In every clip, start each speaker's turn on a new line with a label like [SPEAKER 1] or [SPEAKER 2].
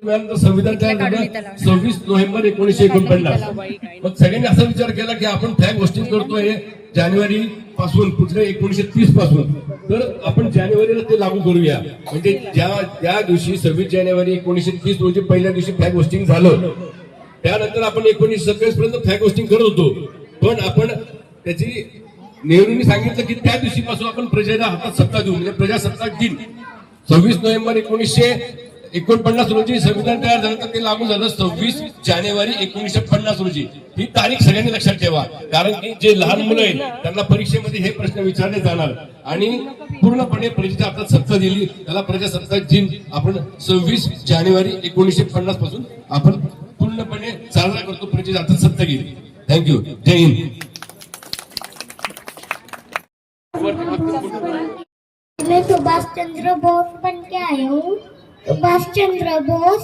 [SPEAKER 1] संविधान तयार झालं 26 नोव्हेंबर 1949. मग सगळ्यांनी असा विचार केला की आपण फ्लॅग होस्टिंग करतोय जानेवारी पासून पुढच्या 1930 पासून, तर आपण जानेवारीला ते लागू करूया. म्हणजे ज्या दिवशी 26 जानेवारी 1930 रोजी पहिल्या दिवशी फ्लॅग होस्टिंग झालं, त्यानंतर आपण 1927 पर्यंत फ्लॅग होस्टिंग करत होतो. पण आपण त्याची नेहरूंनी सांगितलं की त्या दिवशीपासून आपण प्रजेला हातात सत्ता देऊ, म्हणजे प्रजासत्ताक दिन 26 नोव्हेंबर 1949 रोजी संविधान तयार झालं, तर ते लागू झालं 26 जानेवारी 1950 रोजी. ही तारीख सगळ्यांनी लक्षात ठेवा, कारण की जे लहान मुलं आहेत त्यांना परीक्षेमध्ये हे प्रश्न विचारले जाणार. आणि पूर्णपणे प्रजेच्या हातात सत्ता दिली, त्याला प्रजासत्ताक दिन आपण 26 जानेवारी 1950 पासून आपण पूर्णपणे साजरा करतो. प्रजेच्या हातात सत्ता गेली. थँक्यू. जय हिंद.
[SPEAKER 2] मैं सुभाष चंद्र बोस बन के आया हूँ. Subhash Chandra Bose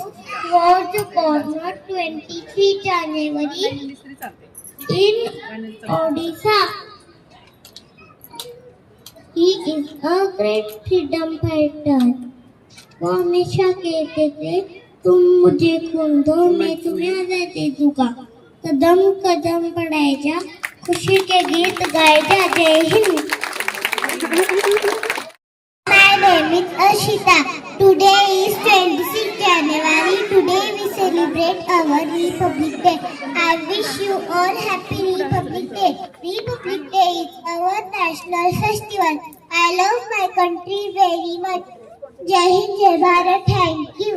[SPEAKER 2] was born 23 January in Odisha. He is a great freedom fighter. वो हमेशा कहते थे, तुम मुझे खून दो मैं तुम्हें आजादी दूंगा. कदम कदम बढ़ाए जा, खुशी के गीत गाए जा. जय Hind. My name is Ashita. Today is 26 January. Today we celebrate our Republic Day. I wish you all happy Republic Day. Republic Day is our national festival. I love my country very much. Jai Hind, Jai Bharat. Thank you.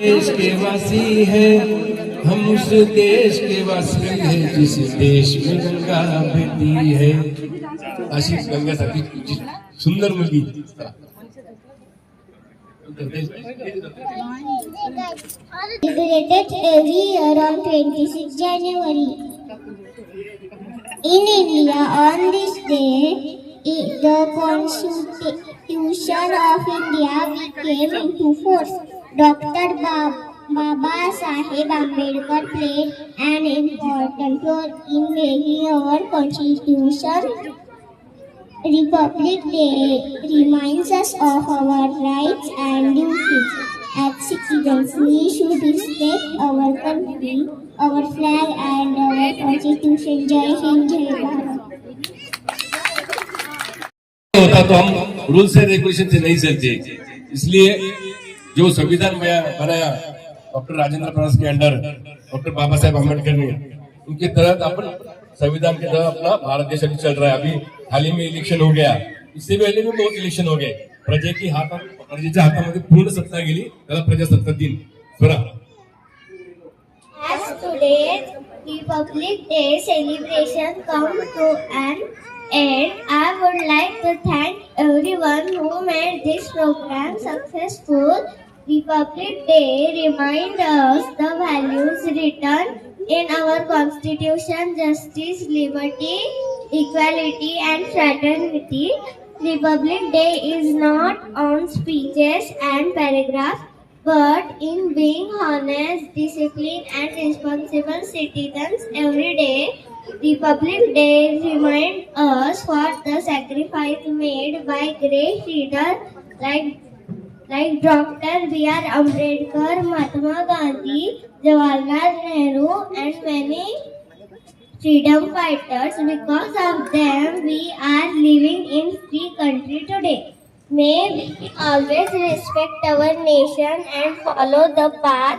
[SPEAKER 1] देश के वासी है हम, उस देश के वासी है जिस देश में गंगा बहती है. अशी गंगासारखी सुंदर मुलगी.
[SPEAKER 2] Celebrated every year on 26 January. In India, on this day, the Constitution of India came into force. Dr. Baba Saheb Ambedkar played an important role in making our Constitution. Republic Day reminds us of our rights and duties. As citizens, we should respect our country our flag and our constitution. Jai Hind, Jai Bharat.
[SPEAKER 1] होता तो हम rules end regulation से नहीं चलते, इसलिए जो संविधान बनाया doctor Rajendra Prasad के under, doctor Baba Saheb Ambedkar ने, उनके तहत अपन संविधान के तहत अपना भारत देश अभी चल रहा है. अभी हाल ही में इलेक्शन हो गया, इससे पहले भी बहुत इलेक्शन हो गए. प्रजेच्या हातामध्ये पूर्ण सत्ता गेली, त्याला प्रजासत्ताक दिन. बरं,
[SPEAKER 2] As today's Republic Day celebration comes to an end, I would like to thank everyone who made this program successful. Republic Day reminds us the values written in our Constitution: justice, liberty, equality, and fraternity. Republic Day is not on speeches and paragraphs, but in being honest, disciplined, and responsible citizens every day. Republic Day reminds us what the sacrifice made by great leaders like Dr. B.R. Ambedkar, Mahatma Gandhi, Jawaharlal Nehru, and many freedom fighters. Because of them, we are living in free country today. May we always respect our nation and follow the path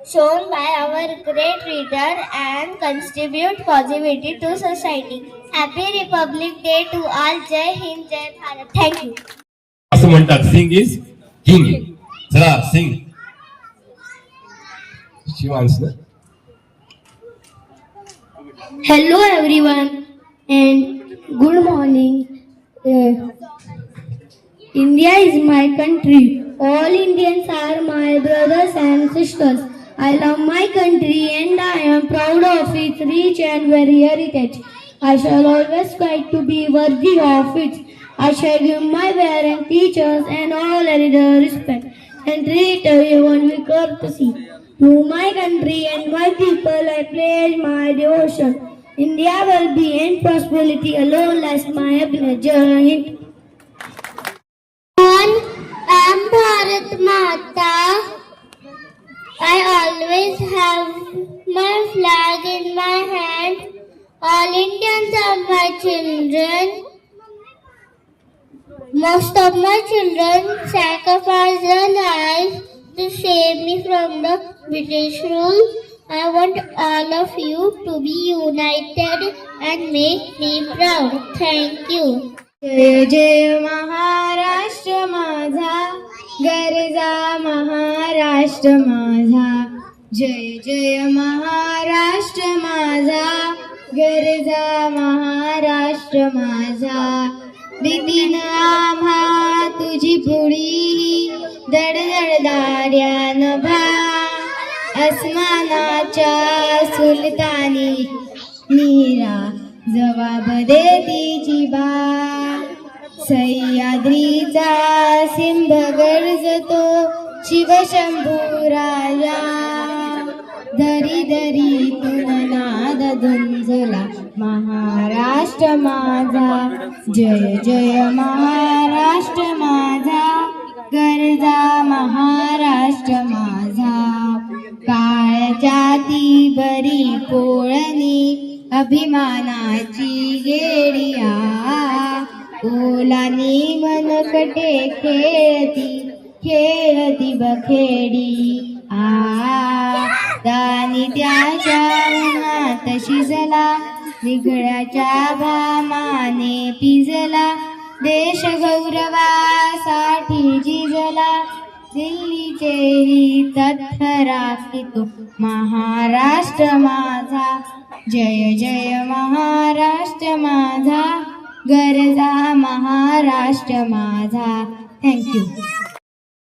[SPEAKER 2] shown by our great leader and contribute positivity to society. Happy Republic Day to all. Jai Hind, Jai Bharat. Thank you.
[SPEAKER 1] असं म्हणतात, Singh is king. चला सिंग शिवांश ना.
[SPEAKER 3] Hello everyone and good morning. India is my country. All Indians are my brothers and sisters. I love my country and I am proud of its rich and varied heritage. I shall always strive to be worthy of it. I shall give my parents, teachers and all elders respect and treat everyone with courtesy. To my country and my people I pledge my devotion. India will be in prosperity alone lies my happiness. Jai Hind.
[SPEAKER 2] I'm Bharat Mata. I always have my flag in my hand. All Indians are my children. Most of my children sacrificed their lives to save me from the British rule. I want all of you to be united and make me proud. Thank you.
[SPEAKER 3] जय जय महाराष्ट्र माझा, गरजा महाराष्ट्र माझा. जय जय महाराष्ट्र माझा, गरजा महाराष्ट्र माझा. भीतीन आम्हा तुझी पुढी दडदडदार्या नभा. अस्मानाच्या सुलतानी नीरा जवाब देती जिबा. सह्याद्रीचा सिंह गर्जतो शिवशंभू राजा. दरी दरीतून नाद धुंजला महाराष्ट्र माझा. जय जय महाराष्ट्र माझा, गरजा महाराष्ट्र माझा. काळच्या ती बरी पोळणी अभिमानाची गेडिया. ओलानी मनकटे खेळती खेळती बखेडी. दानी त्याच्या उन्हात शिजला, निगळ्याच्या भामाने पिजला. देश गौरवासाठी झिजला, दिल्लीचेही तत्थराकी तो महाराष्ट्र माझा. जय जय महाराष्ट्र माझा, गरजा महाराष्ट्र माझा. Thank you.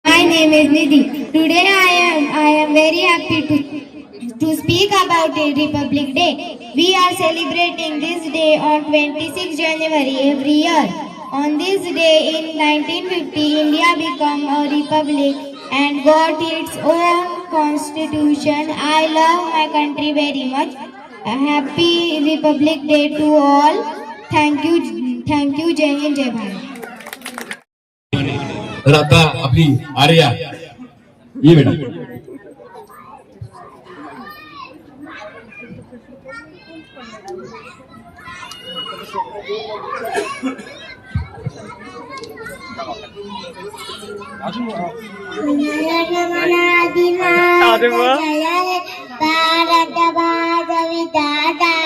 [SPEAKER 3] My name is Nidhi. Today I am very happy to speak about Republic Day. We are celebrating this day on 26 January every year. On this day in 1950, India became a republic and got its own constitution. I love my country very much. A happy Republic Day to all. Thank you. Jai Hind, Jai Bharat.
[SPEAKER 1] तर आता आपली आर्या ये बेटा.
[SPEAKER 2] भारत भागव दादा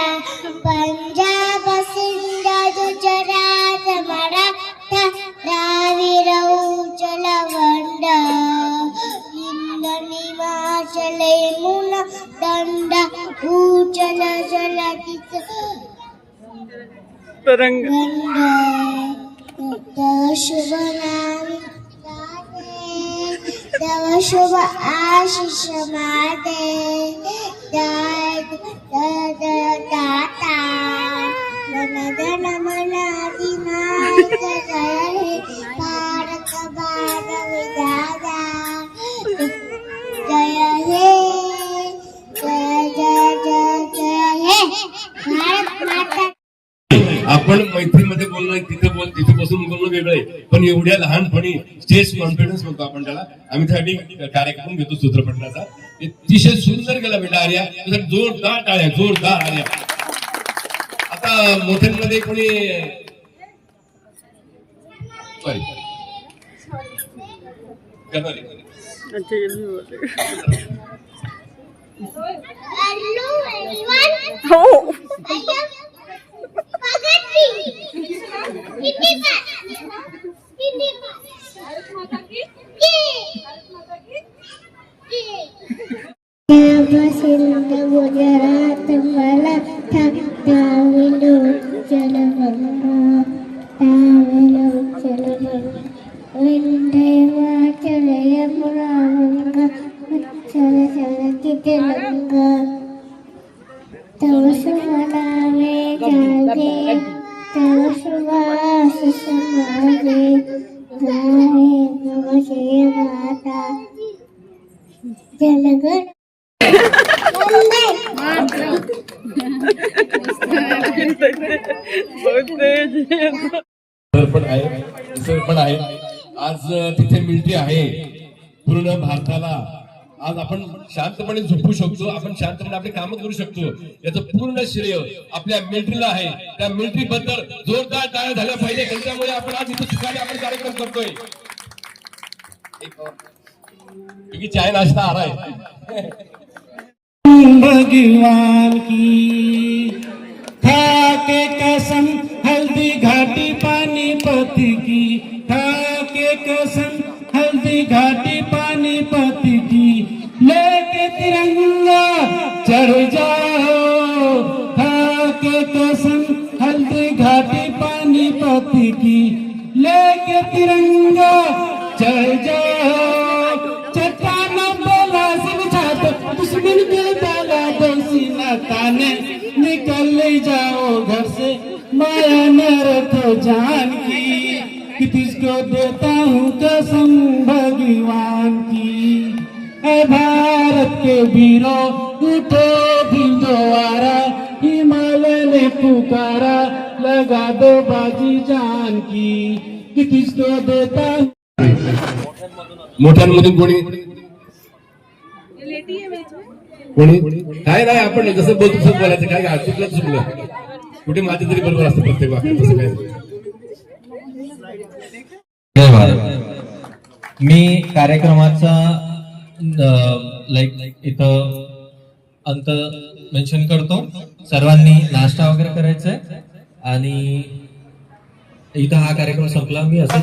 [SPEAKER 2] पंजाब सिंध गुजरात मराठा द्राविड उचल वंड हिंदुनिवासल यमुना दंडा उचल जलतीच
[SPEAKER 4] तरंग
[SPEAKER 2] तव शुभ नाम तव शुभ आशीष माते दाता मन धन मनाधिनाथ जय हे भारत भागव दादा जय हे जय जय जय जय हे भारत माता.
[SPEAKER 1] आपण मैत्रीमध्ये बोलणं तिथे बसून बोलणं वेगळं आहे, पण एवढ्या लहानपणी स्टेज कॉन्फिडन्स म्हणतो आपण त्याला. आम्ही त्यासाठी कार्यक्रम घेतो सूत्रपठणाचा. अतिशय सुंदर गेला बेटा आर्या, जोरदार टाळ्या, जोरदार आर्या. आता मोठ्यांमध्ये कोणी सॉरी
[SPEAKER 2] Hello everyone.
[SPEAKER 4] हो
[SPEAKER 2] I am Pagati. Hindi pa. Bharat माता की सिंध गुजरात मराठा द्राविड उचल वंदे मातरम यमुना उच्चल जलती तिरंगा तव शुभ नामे जागे तव शुभ आशीष मागे गाये नमः माता जलगण
[SPEAKER 1] सर पण आहे आज तिथे मिलिटरी आहे पूर्ण भारताला. आज आपण शांतपणे झोपू शकतो, आपण शांतपणे आपली कामं करू शकतो. याचं पूर्ण श्रेय आपल्या मिलिटरीला आहे. त्या मिलिटरी बद्दल जोरदार टाळ्या झाल्या पाहिजे. त्यांच्यामुळे आपण आज इथे सुखाने आपण कार्यक्रम करतोय. क्योंकि चाय नाश्ता आ रहा है.
[SPEAKER 5] भगवान की खाके कसम हल्दी घाटी पानीपत की खाके कसम हल्दी घाटी पानीपत की लेके तिरंगा चढ़ जाओ खाके कसम हल्दी घाटी पानीपत की लेके तिरंगा चढ़ जाओ चट्टान बोला सिर छात दुश्मन के डाला सीना ताने निकल जाओ घर से माया न रखो जान की कि तुझको देता हूँ कसम भगवान की. ऐ भारत के वीरों उठो दिल दोबारा हिमालय ने पुकारा लगा दो बाजी जान की कि तुझको देता हूँ.
[SPEAKER 1] मोठ्यांमधून कोणी काय नाही, आपण जसं बोलतो तसं बोलायचं. काय चुकलं कुठे माझं तरी बरोबर असतं प्रत्येक वाक्य. तसं काय
[SPEAKER 6] जय भारत. मी कार्यक्रमाचा इथं अंत मेन्शन करतो. सर्वांनी नाश्ता वगैरे करायचा आहे आणि इथं हा कार्यक्रम संपला. मी असं